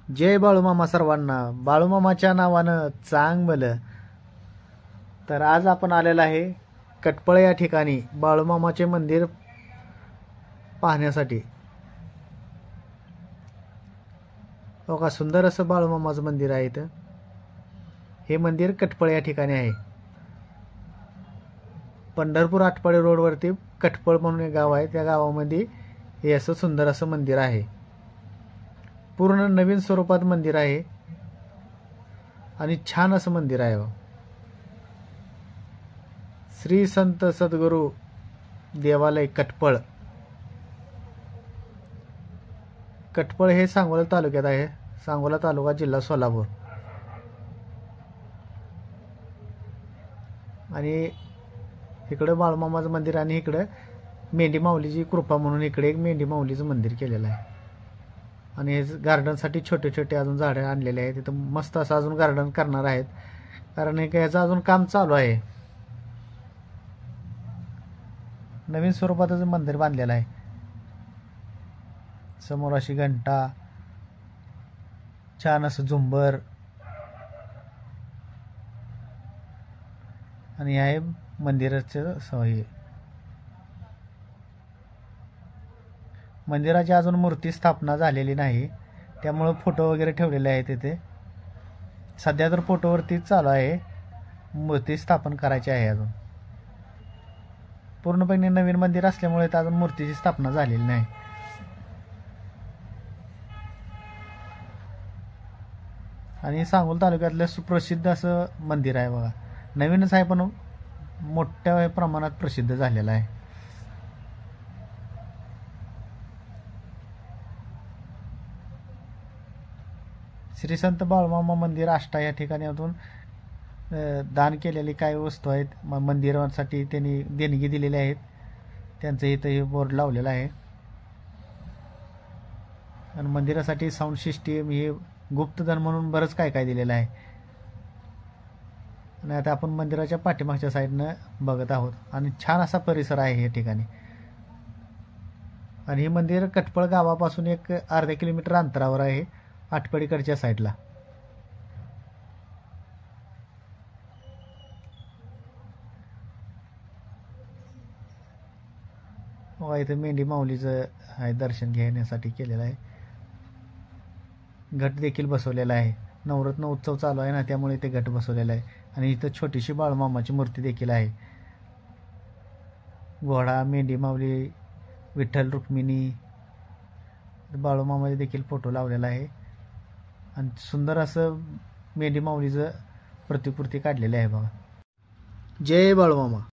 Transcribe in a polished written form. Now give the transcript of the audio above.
जय बाळूमामा सर्वांना. बाळूमामाच्या नावानं चांग भलं. तर आज आपण आलेला आहे कटपळ या ठिकाणी बाळूमामाचे मंदिर पाहण्यासाठी. बघा, सुंदर असं बाळूमामाचं मंदिर आहे. इथं हे मंदिर कटपळ या ठिकाणी आहे. पंढरपूर आटपाडी रोडवरती कटपळ म्हणून एक गाव आहे. त्या गावामध्ये हे असं सुंदर असं मंदिर आहे. पूर्ण नवीन स्वरूपात मंदिर आहे आणि छान असं मंदिर आहे. श्री संत सद्गुरू देवालय कटपळ. कटपळ हे सांगोला तालुक्यात आहे. सांगोला तालुका, जिल्हा सोलापूर. आणि इकडे बाळूमामाचं मंदिर आणि इकडे मेंढी माऊलीची कृपा म्हणून इकडे एक मेंढी माऊलीचं मंदिर केलेलं आहे. आणि हे गार्डनसाठी छोटे छोटे अजून झाडे आणलेले आहेत. तिथं मस्त असं अजून गार्डन करणार आहेत, कारण हे याचं अजून काम चालू आहे. नवीन स्वरूपातच मंदिर बांधलेलं आहे. समोर अशी घंटा, छान असं झुंबर आणि आहे मंदिराचं सोय. मंदिराची अजून मूर्ती स्थापना झालेली नाही, त्यामुळं फोटो वगैरे ठेवलेले आहेत तिथे. सध्या तर फोटोवरतीच चालू आहे. मूर्ती स्थापन करायची आहे अजून. पूर्णपणे नवीन मंदिर असल्यामुळे अजून मूर्तीची स्थापना झालेली नाही. आणि सांगोला तालुक्यातलं सुप्रसिद्ध असं मंदिर आहे. बघा, नवीनच आहे पण मोठ्या प्रमाणात प्रसिद्ध झालेलं आहे. श्री संत बाळूमामा मंदिर आष्टा या ठिकाणातून दान केलेली काही वस्तू आहेत मंदिरासाठी त्यांनी देणगी दिलेली आहेत. त्यांचं इथं हे बोर्ड लावलेला आहे. आणि मंदिरासाठी साऊंड सिस्टीम, हे गुप्तधन म्हणून बरंच काय काय दिलेलं आहे. आणि आता आपण मंदिराच्या पाठीमागच्या साईडनं बघत आहोत. आणि छान असा परिसर आहे या ठिकाणी. आणि हे मंदिर कटपळ गावापासून एक अर्धा किलोमीटर अंतरावर आहे, आटपाडीकडच्या साईडला. बघा, इथं मेंढी माऊलीचं आहे, दर्शन घेण्यासाठी केलेलं आहे. घट देखील बसवलेला आहे. नवरत्न उत्सव चालू आहे ना, त्यामुळे इथे घट बसवलेला आहे. आणि इथं छोटीशी बाळूमामाची मूर्ती देखील आहे. घोडा, मेंढी माऊली, विठ्ठल रुक्मिणी, बाळूमामाचे देखील फोटो लावलेला आहे. आणि सुंदर असं मेंढी माऊलीचं प्रतिकृती काढलेली आहे. बघा, जय बाळूमामा.